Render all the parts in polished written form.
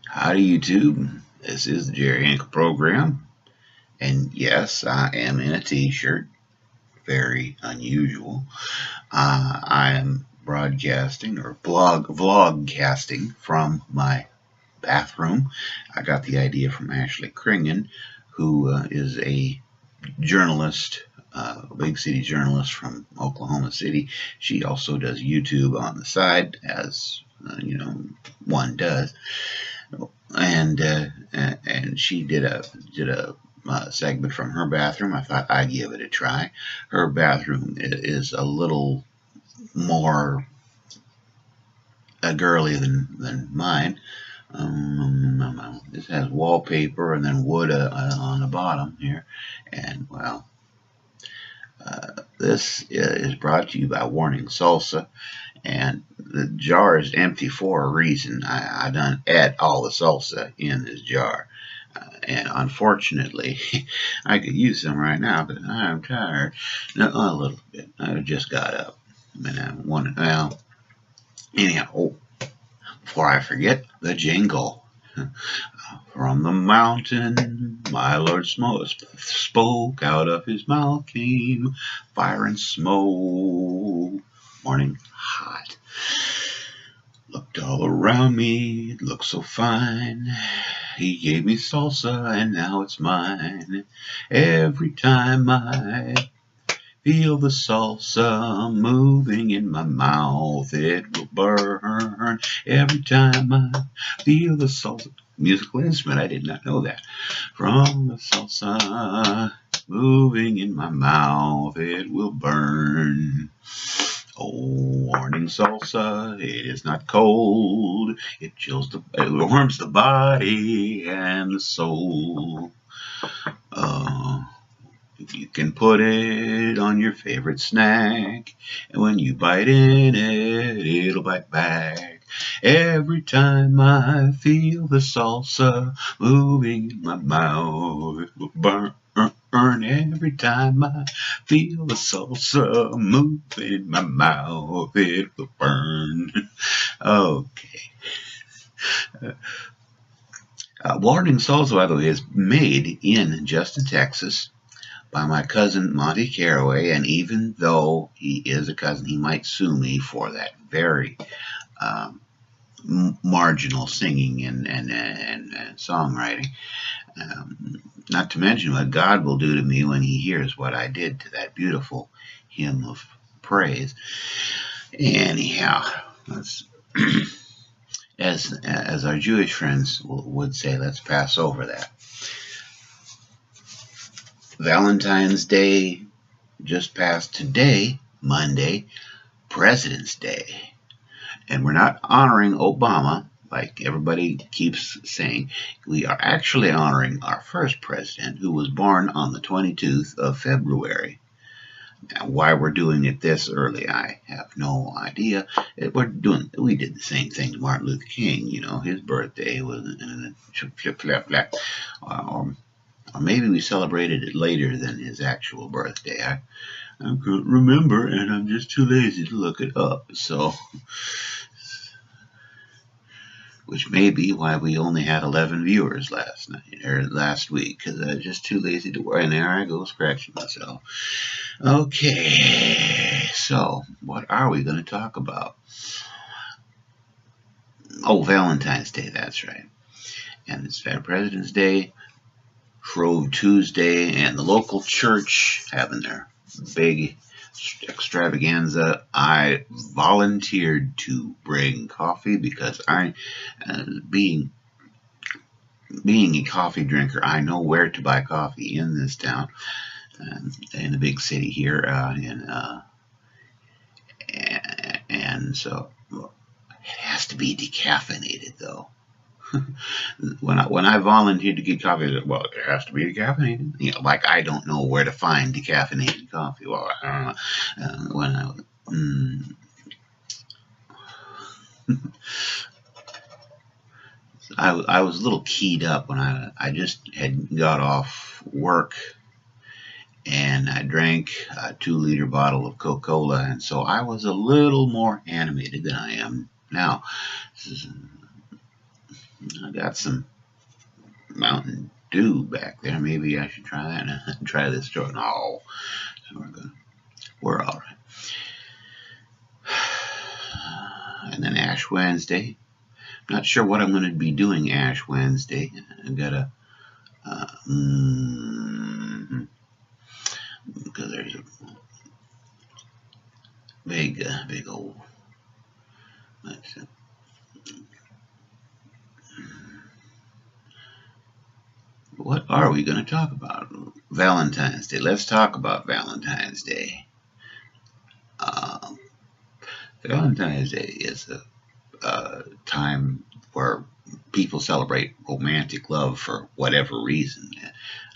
Howdy YouTube, this is the Jerry Hinkle program, and yes, I am in a t-shirt, very unusual. I am broadcasting or vlogcasting from my bathroom. I got the idea from Ashley Kringen, who is a journalist, a big city journalist from Oklahoma City. She also does YouTube on the side, as one does. And she did a segment from her bathroom. I thought I'd give it a try. Her bathroom is a little more girly than mine. This has wallpaper and then wood on the bottom here, and well, this is brought to you by Warning Salsa. And the jar is empty for a reason. I done add all the salsa in this jar. And unfortunately, I could use some right now, but I'm tired. No, a little bit. I just got up. And I wanted, well, anyhow, before I forget, the jingle. From the mountain, my Lord spoke, out of his mouth came fire and smoke. Morning hot. Looked all around me, it looked so fine. He gave me salsa and now it's mine. Every time I feel the salsa moving in my mouth, it will burn. Every time I feel the salsa. Musical instrument, I did not know that. From the salsa moving in my mouth, it will burn. Oh, warning salsa, it is not cold. It warms the body and the soul. You can put it on your favorite snack, and when you bite in it, it'll bite back. Every time I feel the salsa moving in my mouth, it will burn. Every time I feel the salsa move in my mouth, it will burn. Okay. Warning Salsa, by the way, is made in Justin, Texas, by my cousin Monty Caraway, and even though he is a cousin, he might sue me for that very marginal singing and songwriting. Not to mention what God will do to me when he hears what I did to that beautiful hymn of praise. Anyhow, as our Jewish friends would say, let's pass over that. Valentine's Day just passed today, Monday, President's Day. And we're not honoring Obama like everybody keeps saying. We are actually honoring our first president, who was born on the 22nd of February. Now, why we're doing it this early, I have no idea. We did the same thing to Martin Luther King. You know, his birthday was or maybe we celebrated it later than his actual birthday. I couldn't remember, and I'm just too lazy to look it up. So, which may be why we only had 11 viewers last week, because I was just too lazy to work. And there I go, scratching myself. Okay, so what are we going to talk about? Oh, Valentine's Day, that's right. And it's President's Day, Shrove Tuesday, and the local church having their big extravaganza. I volunteered to bring coffee because being a coffee drinker, I know where to buy coffee in this town, in the big city here, and so it has to be decaffeinated though. When I volunteered to get coffee, well, it has to be decaffeinated. You know, like I don't know where to find decaffeinated coffee. Well, I don't know. I was a little keyed up when I just had got off work, and I drank a 2-liter bottle of Coca-Cola, and so I was a little more animated than I am now. got some Mountain Dew back there. Maybe I should try that and try this joint. No, we're all right. And then Ash Wednesday. Not sure what I'm going to be doing Ash Wednesday. I've got a because there's a big old. What are we going to talk about? Valentine's Day. Let's talk about Valentine's Day. Valentine's Day is a time where people celebrate romantic love for whatever reason.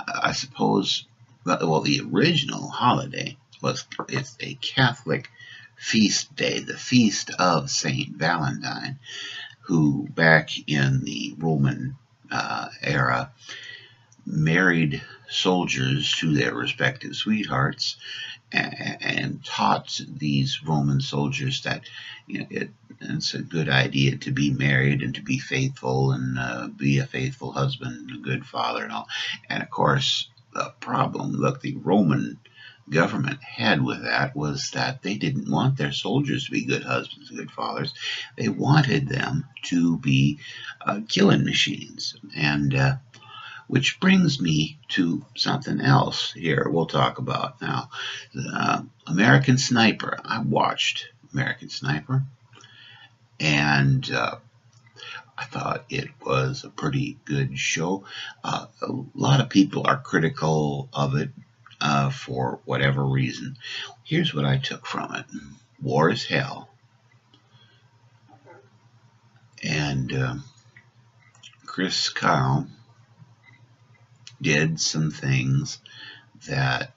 I suppose, well, the original holiday it's a Catholic feast day, the feast of Saint Valentine, who back in the Roman era married soldiers to their respective sweethearts and taught these Roman soldiers that it's a good idea to be married and to be faithful and be a faithful husband and a good father and all. And of course, the problem that the Roman government had with that was that they didn't want their soldiers to be good husbands and good fathers. They wanted them to be killing machines. And which brings me to something else here we'll talk about now. American Sniper. I watched American Sniper, and I thought it was a pretty good show. A lot of people are critical of it for whatever reason. Here's what I took from it. War is hell. And Chris Kyle did some things that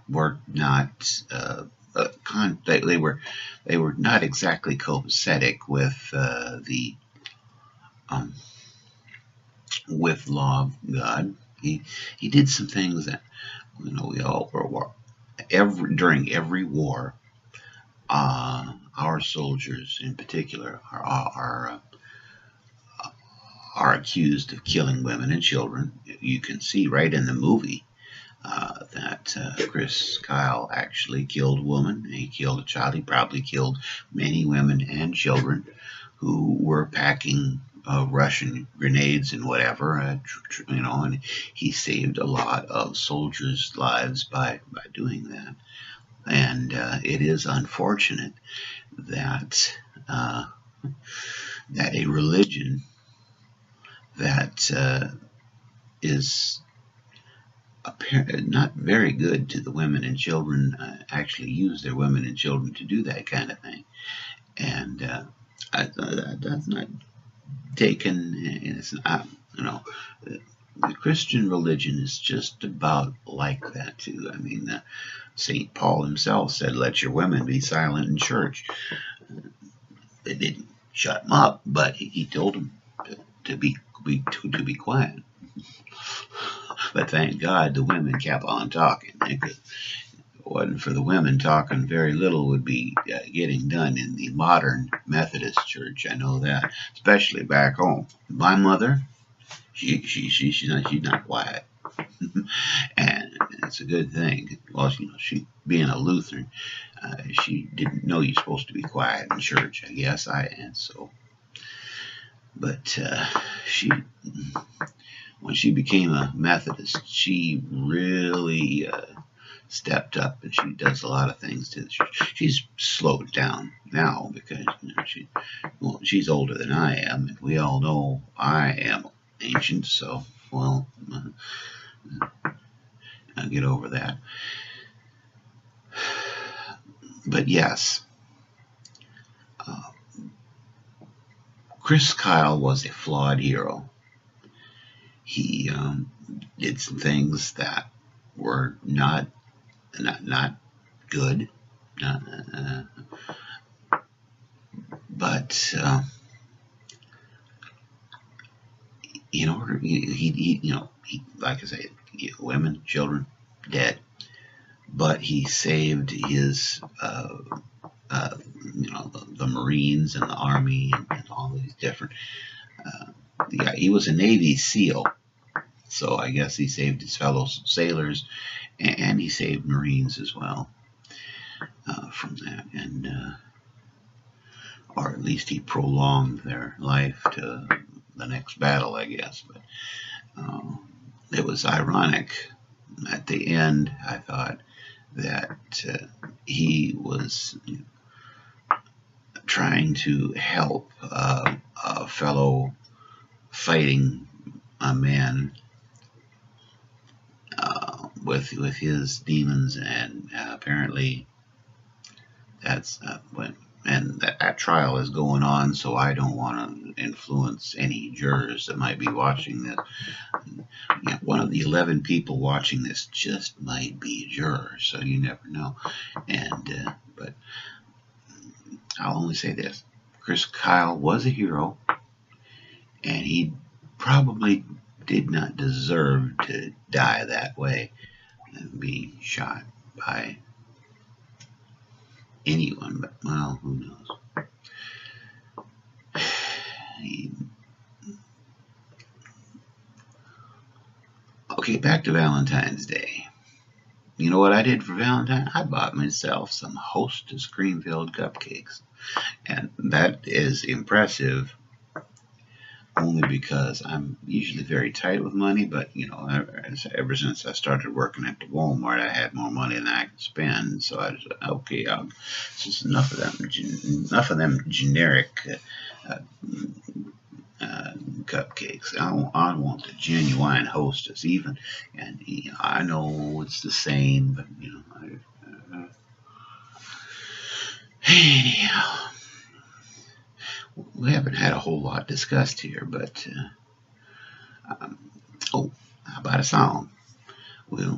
were not they were not exactly copacetic with the with law of God. He did some things that we all were during every war. Our soldiers in particular are accused of killing women and children. You can see right in the movie that Chris Kyle actually killed a woman. He killed a child. He probably killed many women and children who were packing Russian grenades and whatever, and he saved a lot of soldiers' lives by doing that. And it is unfortunate that that a religion that is not very good to the women and children actually use their women and children to do that kind of thing. And that's not taken, and it's not, the Christian religion is just about like that too. I mean, St. Paul himself said, "Let your women be silent in church." They didn't shut him up, but he told them to be quiet. But thank God the women kept on talking. If it wasn't for the women talking, very little would be getting done in the modern Methodist church. I know that, especially back home. My mother, she's not quiet, and it's a good thing. Well, she being a Lutheran, she didn't know you're supposed to be quiet in church. I guess but when she became a Methodist, she really stepped up, and she does a lot of things to the church. She's slowed down now because she's older than I am, and we all know I am ancient, so I'll get over that. But yes, Chris Kyle was a flawed hero. He did some things that were not good, but in order, he like I say, women, children, dead, but he saved his the Marines and the Army and all these different Yeah, he was a Navy SEAL, so I guess he saved his fellow sailors, and he saved Marines as well from that, and or at least he prolonged their life to the next battle, I guess. But it was ironic at the end. I thought that he was trying to help a fellow fighting man with his demons, and apparently that's when. And that trial is going on, so I don't want to influence any jurors that might be watching this. Yeah, one of the 11 people watching this just might be a juror, so you never know. And but I'll only say this: Chris Kyle was a hero, and he probably did not deserve to die that way and be shot by anyone. But well, who knows? Okay, back to Valentine's Day. You know what I did for Valentine? I bought myself some Hostess cream-filled cupcakes. And that is impressive only because I'm usually very tight with money, but you know, ever since I started working at the Walmart, I had more money than I could spend. So I just, okay, it's just enough of them generic cupcakes. I want the genuine Hostess, even, and you know, I know it's the same, but you know, anyhow, we haven't had a whole lot discussed here, but oh, how about a song? We'll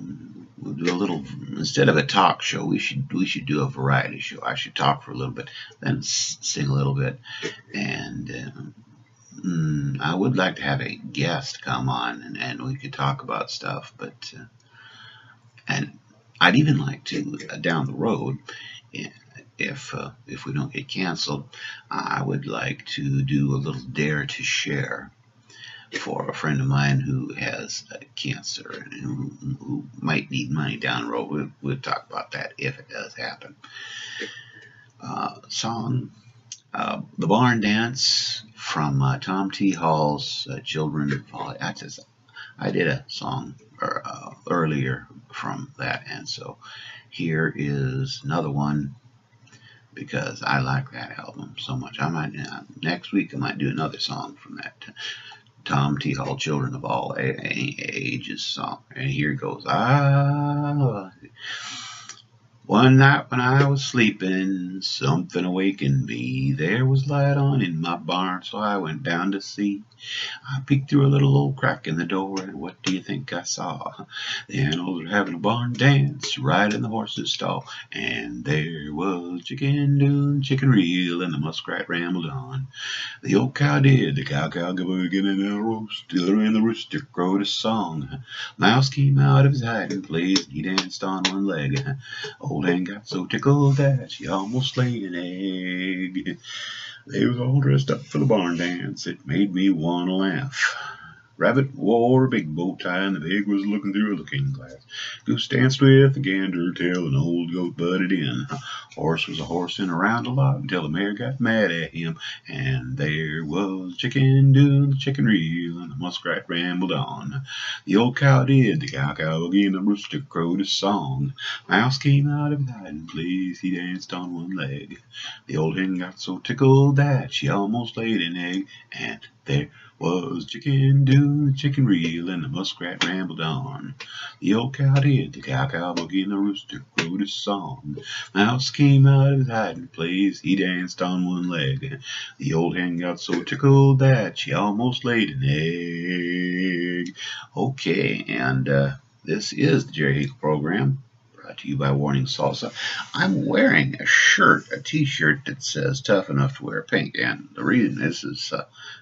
do a little, instead of a talk show, we should do a variety show. I should talk for a little bit, then sing a little bit, and I would like to have a guest come on, and we could talk about stuff, but and I'd even like to down the road, if we don't get canceled, I would like to do a little dare to share for a friend of mine who has cancer and who might need money down the road. We'll talk about that if it does happen. Song, The Barn Dance from Tom T. Hall's Children of Fall. I did a song earlier from that, and so here is another one, because I like that album so much. I might next week I might do another song from that Tom T. Hall Children of All Ages song. And here goes. One night when I was sleeping, something awakened me. There was light on in my barn, so I went down to see. I peeked through a little old crack in the door, and what do you think I saw? The animals were having a barn dance right in the horse's stall. And there was chicken doing chicken reel, and the muskrat rambled on. The old cow did the cow giving and the rooster, and the rooster crowed a song. Mouse came out of his hiding place, and he danced on one leg. Old hen got so tickled that she almost laid an egg. They was all dressed up for the barn dance. It made me want to laugh. Rabbit wore a big bow tie, and the pig was looking through a looking glass. Goose danced with a gander till an old goat butted in. Horse was a horsing around a lot until the mare got mad at him. And there was chicken doing the chicken reel, and the muskrat rambled on. The old cow did the cow again, the rooster crowed a song. Mouse came out of his hiding place, he danced on one leg. The old hen got so tickled that she almost laid an egg. And there was chicken doing the chicken reel, and the muskrat rambled on. The old cow did the cow boogie, and the rooster crowed his song. Mouse came out of his hiding place, he danced on one leg. The old hen got so tickled that she almost laid an egg. Okay, and this is the Jerry Hinkle program, brought to you by Warning Salsa. I'm wearing a shirt, a t-shirt that says tough enough to wear pink, and the reason this is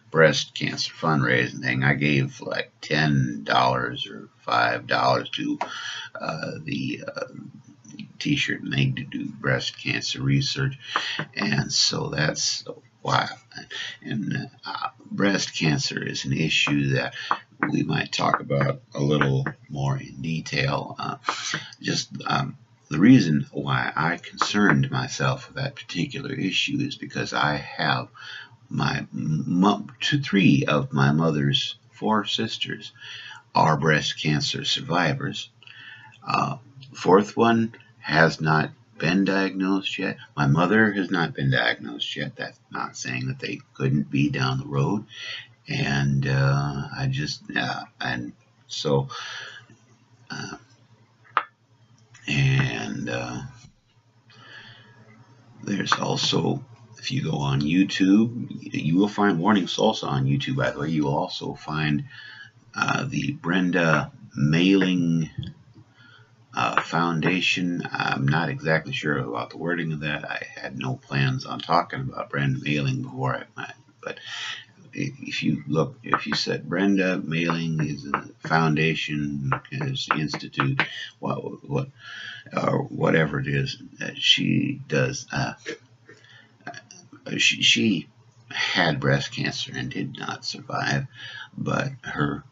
breast cancer fundraising thing. I gave like $10 or $5 to the t-shirt, and they do breast cancer research, and so that's why. And breast cancer is an issue that we might talk about a little more in detail. The reason why I concerned myself with that particular issue is because I have three of my mother's four sisters are breast cancer survivors. Fourth one has not been diagnosed yet. My mother has not been diagnosed yet. That's not saying that they couldn't be down the road. And there's also, if you go on YouTube, you will find Warning Salsa on YouTube, by the way. You will also find the Brenda Mailing Foundation. I'm not exactly sure about the wording of that. I had no plans on talking about Brenda Mailing before but if you said Brenda Mailing is a foundation, is institute, whatever it is that she does, she had breast cancer and did not survive, but her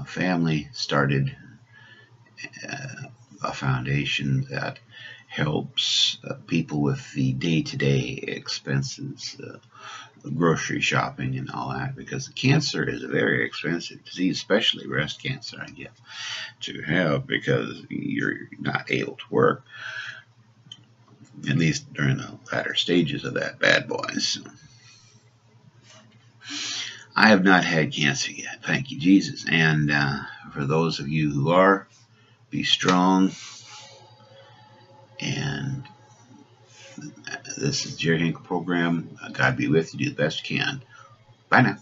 family started a foundation that helps people with the day-to-day expenses, grocery shopping and all that, because cancer is a very expensive disease, especially breast cancer, I guess, to have, because you're not able to work, at least during the latter stages of that bad boy. So, I have not had cancer yet, thank you, Jesus. And for those of you who are, be strong. And this is your Hinkle program. God be with you. Do the best you can. Bye now.